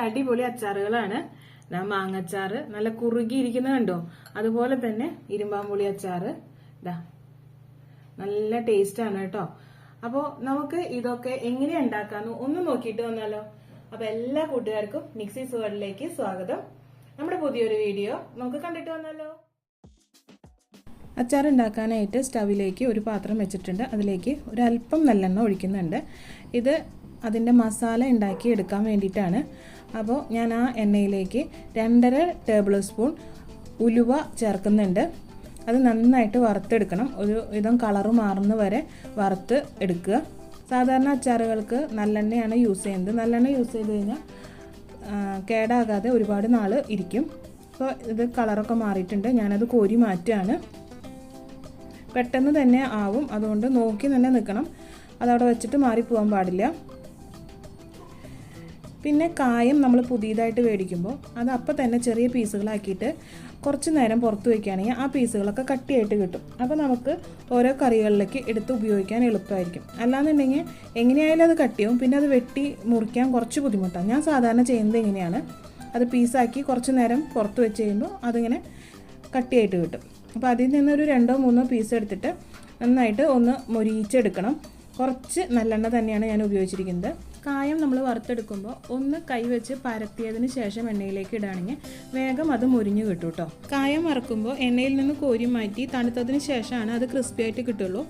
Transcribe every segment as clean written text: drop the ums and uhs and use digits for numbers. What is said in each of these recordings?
അടിപൊളി അച്ചാറുകളാണ്. മാങ്ങച്ചാറ് നല്ല കുറുകിയിരിക്കുന്നത് കണ്ടോ, അതുപോലെ തന്നെ ഇരുമ്പാമ്പുളി അച്ചാറ് ഇതാ നല്ല ടേസ്റ്റ് ആണ് കേട്ടോ. അപ്പോൾ നമുക്ക് ഇതൊക്കെ എങ്ങനെ ഉണ്ടാക്കാന്ന് ഒന്ന് നോക്കിയിട്ട് വന്നാലോ. അപ്പൊ എല്ലാ കൂട്ടുകാർക്കും നിക്സീസ് വേൾഡിലേക്ക് സ്വാഗതം. നമ്മുടെ പുതിയൊരു വീഡിയോ നമുക്ക് കണ്ടിട്ട് വന്നാലോ. അച്ചാർ ഉണ്ടാക്കാനായിട്ട് സ്റ്റവിലേക്ക് ഒരു പാത്രം വെച്ചിട്ടുണ്ട്. അതിലേക്ക് ഒരല്പം നല്ലെണ്ണ ഒഴിക്കുന്നുണ്ട്. ഇത് അതിൻ്റെ മസാല ഉണ്ടാക്കി എടുക്കാൻ വേണ്ടിയിട്ടാണ്. അപ്പോൾ ഞാൻ ആ എണ്ണയിലേക്ക് 2.5 ടേബിൾ സ്പൂൺ ഉലുവ ചേർക്കുന്നുണ്ട്. അത് നന്നായിട്ട് വറുത്തെടുക്കണം. ഒരു വിധം കളറ് മാറുന്ന വരെ വറുത്ത് എടുക്കുക. സാധാരണ അച്ചാറുകൾക്ക് നല്ലെണ്ണയാണ് യൂസ് ചെയ്യുന്നത്. നല്ലെണ്ണ യൂസ് ചെയ്ത് കഴിഞ്ഞാൽ കേടാകാതെ ഒരുപാട് നാൾ ഇരിക്കും. അപ്പോൾ ഇത് കളറൊക്കെ മാറിയിട്ടുണ്ട്. ഞാനത് കോരി മാറ്റുകയാണ്. പെട്ടെന്ന് തന്നെ ആവും, അതുകൊണ്ട് നോക്കി തന്നെ നിൽക്കണം. അതവിടെ വെച്ചിട്ട് മാറിപ്പോകാൻ പാടില്ല. പിന്നെ കായം നമ്മൾ പുതിയതായിട്ട് മേടിക്കുമ്പോൾ അത് അപ്പം തന്നെ ചെറിയ പീസുകളാക്കിയിട്ട് കുറച്ച് നേരം പുറത്ത് വയ്ക്കുകയാണെങ്കിൽ ആ പീസുകളൊക്കെ കട്ടിയായിട്ട് കിട്ടും. അപ്പോൾ നമുക്ക് ഓരോ കറികളിലേക്ക് എടുത്ത് ഉപയോഗിക്കാൻ എളുപ്പമായിരിക്കും. അല്ലാന്നുണ്ടെങ്കിൽ എങ്ങനെയായാലും അത് കട്ടിയാവും, പിന്നെ അത് വെട്ടി മുറിക്കാൻ കുറച്ച് ബുദ്ധിമുട്ടാണ്. ഞാൻ സാധാരണ ചെയ്യുന്നത് എങ്ങനെയാണ്, അത് പീസാക്കി കുറച്ച് നേരം പുറത്ത് വെച്ച് കഴിയുമ്പോൾ അതിങ്ങനെ കട്ടിയായിട്ട് കിട്ടും. അപ്പോൾ അതിൽ നിന്നൊരു 2-3 പീസ് എടുത്തിട്ട് നന്നായിട്ട് ഒന്ന് മൊരിയിച്ചെടുക്കണം. കുറച്ച് നല്ലെണ്ണ തന്നെയാണ് ഞാൻ ഉപയോഗിച്ചിരിക്കുന്നത്. കായം നമ്മൾ വറുത്തെടുക്കുമ്പോൾ ഒന്ന് കൈവച്ച് പരത്തിയതിന് ശേഷം എണ്ണയിലേക്ക് ഇടുകയാണെങ്കിൽ വേഗം അത് മുരിഞ്ഞു കിട്ടും കേട്ടോ. കായം വറുക്കുമ്പോൾ എണ്ണയിൽ നിന്ന് കോരി മാറ്റി തണുത്തതിന് ശേഷമാണ് അത് ക്രിസ്പി ആയിട്ട് കിട്ടുള്ളൂ.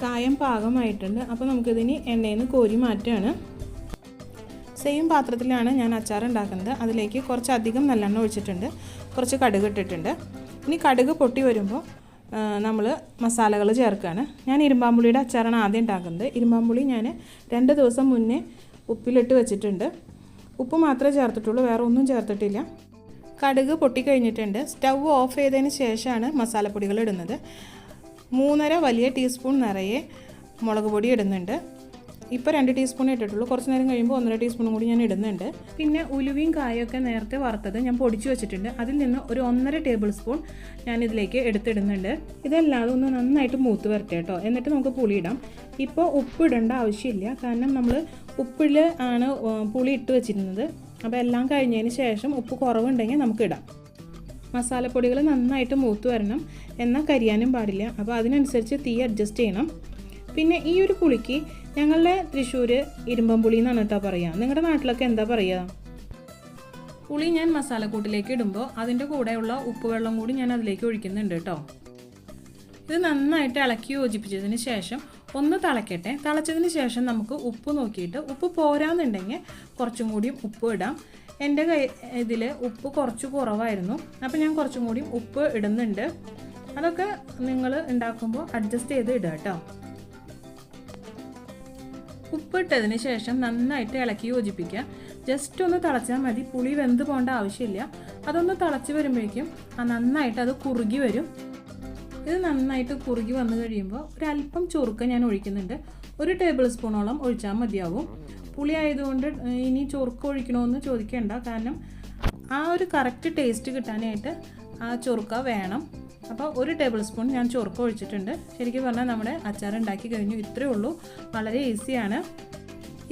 കായം പാകമായിട്ടുണ്ട്. അപ്പോൾ നമുക്കിതിന് എണ്ണയിൽ നിന്ന് കോരി മാറ്റുകയാണ്. സെയിം പാത്രത്തിലാണ് ഞാൻ അച്ചാർ ഉണ്ടാക്കുന്നത്. അതിലേക്ക് കുറച്ചധികം നല്ലെണ്ണ ഒഴിച്ചിട്ടുണ്ട്, കുറച്ച് കടുക് ഇട്ടിട്ടുണ്ട്. ഇനി കടുക് പൊട്ടി വരുമ്പോൾ നമ്മൾ മസാലകൾ ചേർക്കുകയാണ്. ഞാൻ ഇരുമ്പാമ്പുളിയുടെ അച്ചാറാണ് ആദ്യം ഉണ്ടാക്കുന്നത്. ഇരുമ്പാമ്പുളി ഞാൻ 2 ദിവസം മുന്നേ ഉപ്പിലിട്ട് വെച്ചിട്ടുണ്ട്. ഉപ്പ് മാത്രമേ ചേർത്തിട്ടുള്ളൂ, വേറെ ഒന്നും ചേർത്തിട്ടില്ല. കടുക് പൊട്ടിക്കഴിഞ്ഞിട്ടുണ്ട്. സ്റ്റൗ ഓഫ് ചെയ്തതിന് ശേഷമാണ് മസാലപ്പൊടികൾ ഇടുന്നത്. 3.5 വലിയ ടീസ്പൂൺ നിറയെ മുളക് പൊടി ഇടുന്നുണ്ട്. ഇപ്പോൾ 2 ടീസ്പൂൺ ഇട്ടിട്ടുള്ളൂ. കുറച്ച് നേരം കഴിയുമ്പോൾ 1.5 ടീസ്പൂൺ കൂടി ഞാൻ ഇടുന്നുണ്ട്. പിന്നെ ഉലുവയും കായൊക്കെ നേരത്തെ വറുത്തത് ഞാൻ പൊടിച്ചു വെച്ചിട്ടുണ്ട്. അതിൽ നിന്ന് ഒരു 1.5 ടേബിൾ സ്പൂൺ ഞാൻ ഇതിലേക്ക് എടുത്തിടുന്നുണ്ട്. ഇതെല്ലാം ഒന്ന് നന്നായിട്ട് മൂത്ത് വരട്ടെ കേട്ടോ. എന്നിട്ട് നമുക്ക് പുളി ഇടാം. ഇപ്പോൾ ഉപ്പ് ഇടേണ്ട ആവശ്യമില്ല, കാരണം നമ്മൾ ഉപ്പിൽ ആണ് പുളി ഇട്ട് വെച്ചിരുന്നത്. അപ്പോൾ എല്ലാം കഴിഞ്ഞതിന് ശേഷം ഉപ്പ് കുറവുണ്ടെങ്കിൽ നമുക്കിടാം. മസാലപ്പൊടികൾ നന്നായിട്ട് മൂത്ത് വരണം, എന്നാൽ കരിയാനും പാടില്ല. അപ്പോൾ അതിനനുസരിച്ച് തീ അഡ്ജസ്റ്റ് ചെയ്യണം. പിന്നെ ഈ ഒരു പുളിക്ക് ഞങ്ങളുടെ തൃശ്ശൂർ ഇരുമ്പമ്പുളി എന്നാണ് കേട്ടോ പറയുക. നിങ്ങളുടെ നാട്ടിലൊക്കെ എന്താ പറയുക? പുളി ഞാൻ മസാലക്കൂട്ടിലേക്ക് ഇടുമ്പോൾ അതിൻ്റെ കൂടെയുള്ള ഉപ്പ് വെള്ളം കൂടി ഞാൻ അതിലേക്ക് ഒഴിക്കുന്നുണ്ട് കേട്ടോ. ഇത് നന്നായിട്ട് ഇളക്കി യോജിപ്പിച്ചതിന് ശേഷം ഒന്ന് തിളയ്ക്കട്ടെ. തിളച്ചതിന് ശേഷം നമുക്ക് ഉപ്പ് നോക്കിയിട്ട് ഉപ്പ് പോരാന്നുണ്ടെങ്കിൽ കുറച്ചും കൂടിയും ഉപ്പ് ഇടാം. എൻ്റെ ഇതിൽ ഉപ്പ് കുറച്ച് കുറവായിരുന്നു, അപ്പോൾ ഞാൻ കുറച്ചും കൂടിയും ഉപ്പ് ഇടുന്നുണ്ട്. അതൊക്കെ നിങ്ങൾ ഉണ്ടാക്കുമ്പോൾ അഡ്ജസ്റ്റ് ചെയ്ത് ഇടുക കേട്ടോ. ഉപ്പിട്ടതിന് ശേഷം നന്നായിട്ട് ഇളക്കി യോജിപ്പിക്കുക. ജസ്റ്റ് ഒന്ന് തിളച്ചാൽ മതി, പുളി വെന്ത് പോകേണ്ട ആവശ്യമില്ല. അതൊന്ന് തിളച്ച് വരുമ്പോഴേക്കും നന്നായിട്ട് അത് കുറുകി വരും. ഇത് നന്നായിട്ട് കുറുകി വന്നു കഴിയുമ്പോൾ ഒരല്പം ചൊറുക്ക ഞാൻ ഒഴിക്കുന്നുണ്ട്. 1 ടേബിൾ സ്പൂണോളം ഒഴിച്ചാൽ മതിയാവും. പുളി ആയതുകൊണ്ട് ഇനി ചൊറുക്ക ഒഴിക്കണമെന്ന് ചോദിക്കേണ്ട, കാരണം ആ ഒരു കറക്റ്റ് ടേസ്റ്റ് കിട്ടാനായിട്ട് ആ ചൊറുക്ക വേണം. അപ്പോൾ 1 ടേബിൾ സ്പൂൺ ഞാൻ ചൊറുക്ക ഒഴിച്ചിട്ടുണ്ട്. ശരിക്കും പറഞ്ഞാൽ നമ്മുടെ അച്ചാർ ഉണ്ടാക്കി കഴിഞ്ഞു. ഇത്രയേ ഉള്ളൂ, വളരെ ഈസിയാണ്.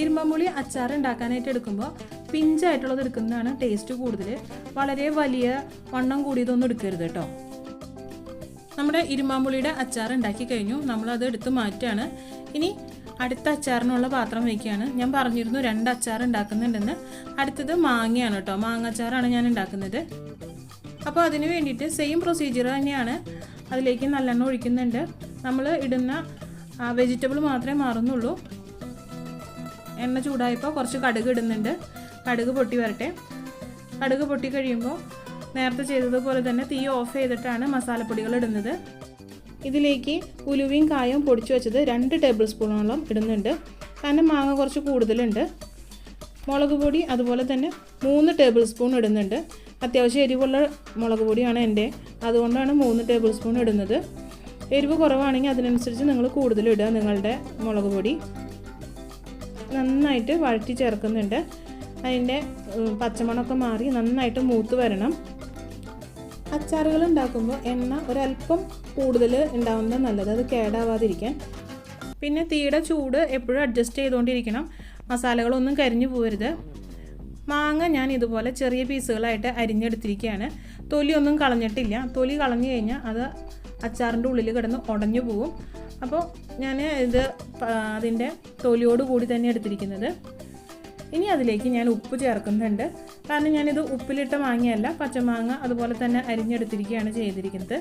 ഇരുമ്പമ്പുളി അച്ചാർ ഉണ്ടാക്കാനായിട്ട് എടുക്കുമ്പോൾ പിഞ്ചായിട്ടുള്ളത് എടുക്കുന്നതാണ് ടേസ്റ്റ് കൂടുതൽ. വളരെ വലിയ വണ്ണം കൂടിയതൊന്നും എടുക്കരുത് കേട്ടോ. നമ്മുടെ ഇരുമ്പാമ്പുളിയുടെ അച്ചാർ ഉണ്ടാക്കി കഴിഞ്ഞു. നമ്മളത് എടുത്ത് മാറ്റുകയാണ്. ഇനി അടുത്ത അച്ചാറിനുള്ള പാത്രം വയ്ക്കുകയാണ്. ഞാൻ പറഞ്ഞിരുന്നു 2 അച്ചാർ ഉണ്ടാക്കുന്നുണ്ടെന്ന്. അടുത്തത് മാങ്ങയാണ് കേട്ടോ. മാങ്ങ അച്ചാറാണ് ഞാൻ ഉണ്ടാക്കുന്നത്. അപ്പോൾ അതിന് വേണ്ടിയിട്ട് സെയിം പ്രൊസീജിയർ തന്നെയാണ്. അതിലേക്ക് നല്ലെണ്ണ ഒഴിക്കുന്നുണ്ട്. നമ്മൾ ഇടുന്ന വെജിറ്റബിൾ മാത്രമേ മാറുന്നുള്ളൂ. എണ്ണ ചൂടായപ്പോൾ കുറച്ച് കടുക് ഇടുന്നുണ്ട്. കടുക് പൊട്ടി വരട്ടെ. കടുക് പൊട്ടി കഴിയുമ്പോൾ നേരത്തെ ചെയ്തതുപോലെ തന്നെ തീ ഓഫ് ചെയ്തിട്ടാണ് മസാലപ്പൊടികൾ ഇടുന്നത്. ഇതിലേക്ക് ഉലുവയും കായവും പൊടിച്ചു വെച്ചത് 2 ടേബിൾ സ്പൂണോളം ഇടുന്നുണ്ട്, കാരണം മാങ്ങ കുറച്ച് കൂടുതലുണ്ട്. മുളക് പൊടി അതുപോലെ തന്നെ 3 ടേബിൾ സ്പൂൺ ഇടുന്നുണ്ട്. അത്യാവശ്യം എരിവുള്ള മുളക് പൊടിയാണ് എൻ്റെ, അതുകൊണ്ടാണ് 3 ടേബിൾ സ്പൂൺ ഇടുന്നത്. എരിവ് കുറവാണെങ്കിൽ അതിനനുസരിച്ച് നിങ്ങൾ കൂടുതൽ ഇടുക നിങ്ങളുടെ മുളക് പൊടി. നന്നായിട്ട് വഴറ്റി ചേർക്കുന്നുണ്ട്. അതിൻ്റെ പച്ചമണമൊക്കെ മാറി നന്നായിട്ട് മൂത്ത് വരണം. അച്ചാറുകൾ ഉണ്ടാക്കുമ്പോൾ എണ്ണ ഒരല്പം കൂടുതൽ ഉണ്ടാവുന്നത് നല്ലത്, അത് കേടാവാതിരിക്കാൻ. പിന്നെ തീയുടെ ചൂട് എപ്പോഴും അഡ്ജസ്റ്റ് ചെയ്തുകൊണ്ടിരിക്കണം. മസാലകളൊന്നും കരിഞ്ഞു പോകരുത്. മാങ്ങ ഞാൻ ഇതുപോലെ ചെറിയ പീസുകളായിട്ട് അരിഞ്ഞെടുത്തിരിക്കുകയാണ്. തൊലിയൊന്നും കളഞ്ഞിട്ടില്ല. തൊലി കളഞ്ഞു കഴിഞ്ഞാൽ അത് അച്ചാറിൻ്റെ ഉള്ളിൽ കിടന്ന് ഉടഞ്ഞു പോവും. അപ്പോൾ ഞാൻ ഇത് അതിൻ്റെ തൊലിയോട് കൂടി തന്നെ എടുത്തിരിക്കുന്നത്. ഇനി അതിലേക്ക് ഞാൻ ഉപ്പ് ചേർക്കുന്നുണ്ട്. കാരണം ഞാനിത് ഉപ്പിലിട്ട മാങ്ങയല്ല, പച്ചമാങ്ങ അതുപോലെ തന്നെ അരിഞ്ഞെടുത്തിരിക്കുകയാണ് ചെയ്തിരിക്കുന്നത്.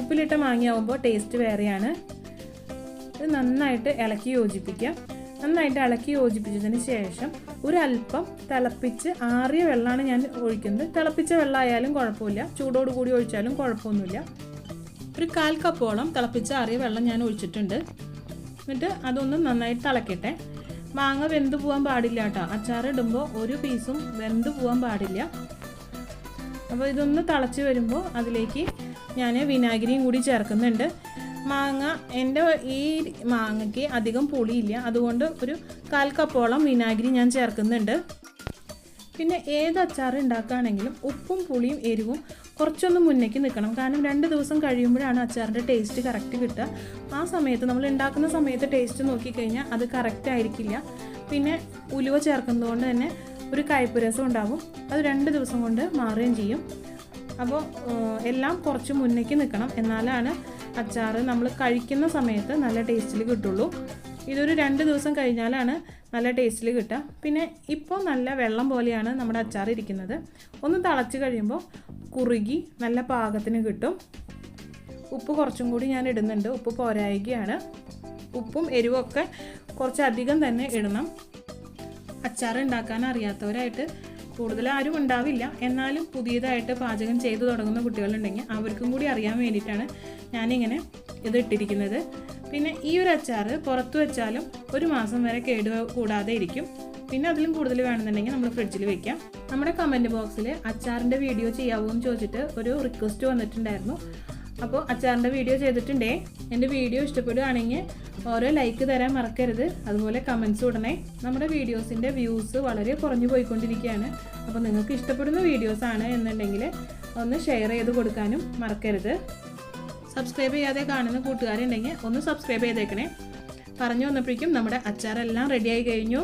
ഉപ്പിലിട്ട മാങ്ങയാവുമ്പോൾ ടേസ്റ്റ് വേറെയാണ്. ഇത് നന്നായിട്ട് ഇളക്കി യോജിപ്പിക്കാം. നന്നായിട്ട് ഇളക്കി യോജിപ്പിച്ചതിന് ശേഷം ഒരല്പം തിളപ്പിച്ച് ആറിയ വെള്ളമാണ് ഞാൻ ഒഴിക്കുന്നത്. തിളപ്പിച്ച വെള്ളമായാലും കുഴപ്പമില്ല, ചൂടോട് കൂടി ഒഴിച്ചാലും കുഴപ്പമൊന്നുമില്ല. ഒരു 1/4 കപ്പോളം തിളപ്പിച്ച ആറിയ വെള്ളം ഞാൻ ഒഴിച്ചിട്ടുണ്ട്. എന്നിട്ട് അതൊന്ന് നന്നായിട്ട് തിളക്കട്ടെ. മാങ്ങ വെന്ത് പോകാൻ പാടില്ല കേട്ടോ. അച്ചാറിടുമ്പോൾ ഒരു പീസും വെന്ത് പോകാൻ പാടില്ല. അപ്പോൾ ഇതൊന്ന് തിളച്ച് വരുമ്പോൾ അതിലേക്ക് ഞാൻ വിനാഗിരിയും കൂടി ചേർക്കുന്നുണ്ട്. മാങ്ങ എൻ്റെ ഈ മാങ്ങയ്ക്ക് അധികം പുളിയില്ല, അതുകൊണ്ട് ഒരു 1/4 കപ്പോളം വിനാഗിരി ഞാൻ ചേർക്കുന്നുണ്ട്. പിന്നെ ഏത് അച്ചാർ ഉണ്ടാക്കുകയാണെങ്കിലും ഉപ്പും പുളിയും എരിവും കുറച്ചൊന്ന് മുന്നേക്ക് നിൽക്കണം. കാരണം 2 ദിവസം കഴിയുമ്പോഴാണ് അച്ചാറിൻ്റെ ടേസ്റ്റ് കറക്റ്റ് കിട്ടുക. ആ സമയത്ത് നമ്മൾ ഉണ്ടാക്കുന്ന സമയത്ത് ടേസ്റ്റ് നോക്കിക്കഴിഞ്ഞാൽ അത് കറക്റ്റ് ആയിരിക്കില്ല. പിന്നെ ഉലുവ ചേർക്കുന്നതുകൊണ്ട് തന്നെ ഒരു കയ്പ്പ് രസം ഉണ്ടാകും. അത് 2 ദിവസം കൊണ്ട് മാറുകയും ചെയ്യും. അപ്പോൾ എല്ലാം കുറച്ച് മുന്നേക്ക് നിൽക്കണം, എന്നാലാണ് അച്ചാർ നമ്മൾ കഴിക്കുന്ന സമയത്ത് നല്ല ടേസ്റ്റിൽ കിട്ടുള്ളൂ. ഇതൊരു 2 ദിവസം കഴിഞ്ഞാലാണ് നല്ല ടേസ്റ്റിൽ കിട്ടുക. പിന്നെ ഇപ്പോൾ നല്ല വെള്ളം പോലെയാണ് നമ്മുടെ അച്ചാർ ഇരിക്കുന്നത്. ഒന്ന് തിളച്ച് കഴിയുമ്പോൾ കുറുകി നല്ല പാകത്തിന് കിട്ടും. ഉപ്പ് കുറച്ചും കൂടി ഞാൻ ഇടുന്നുണ്ട്. ഉപ്പ് പോരായികയാണ്. ഉപ്പും എരിവൊക്കെ കുറച്ചധികം തന്നെ ഇടണം. അച്ചാർ ഉണ്ടാക്കാൻ അറിയാത്തവരായിട്ട് കൂടുതൽ ആരും ഉണ്ടാവില്ല. എന്നാലും പുതിയതായിട്ട് പാചകം ചെയ്തു തുടങ്ങുന്ന കുട്ടികളുണ്ടെങ്കിൽ അവർക്കും കൂടി അറിയാൻ വേണ്ടിയിട്ടാണ് ഞാനിങ്ങനെ ഇത് ഇട്ടിരിക്കുന്നത്. പിന്നെ ഈ ഒരു അച്ചാർ പുറത്ത് വെച്ചാലും 1 മാസം വരെ കേട് കൂടാതെ ഇരിക്കും. പിന്നെ അതിലും കൂടുതൽ വേണമെന്നുണ്ടെങ്കിൽ നമ്മൾ ഫ്രിഡ്ജിൽ വെക്കാം. നമ്മുടെ കമൻറ്റ് ബോക്സിൽ അച്ചാറിൻ്റെ വീഡിയോ ചെയ്യാവോ എന്ന് ചോദിച്ചിട്ട് ഒരു റിക്വസ്റ്റ് വന്നിട്ടുണ്ടായിരുന്നു. അപ്പോൾ അച്ചാറിൻ്റെ വീഡിയോ ചെയ്തിട്ടുണ്ടേ. എൻ്റെ വീഡിയോ ഇഷ്ടപ്പെടുകയാണെങ്കിൽ ഓരോ ലൈക്ക് തരാൻ മറക്കരുത്. അതുപോലെ കമൻസ് ഇടണേ. നമ്മുടെ വീഡിയോസിൻ്റെ വ്യൂസ് വളരെ കുറഞ്ഞു പോയിക്കൊണ്ടിരിക്കുകയാണ്. അപ്പോൾ നിങ്ങൾക്ക് ഇഷ്ടപ്പെടുന്ന വീഡിയോസാണ് എന്നുണ്ടെങ്കിൽ ഒന്ന് ഷെയർ ചെയ്ത് കൊടുക്കാനും മറക്കരുത്. സബ്സ്ക്രൈബ് ചെയ്യാതെ കാണുന്ന കൂട്ടുകാരുണ്ടെങ്കിൽ ഒന്ന് സബ്സ്ക്രൈബ് ചെയ്തേക്കണേ. പറഞ്ഞു വന്നപ്പോഴേക്കും നമ്മുടെ അച്ചാറെല്ലാം റെഡിയായി കഴിഞ്ഞു.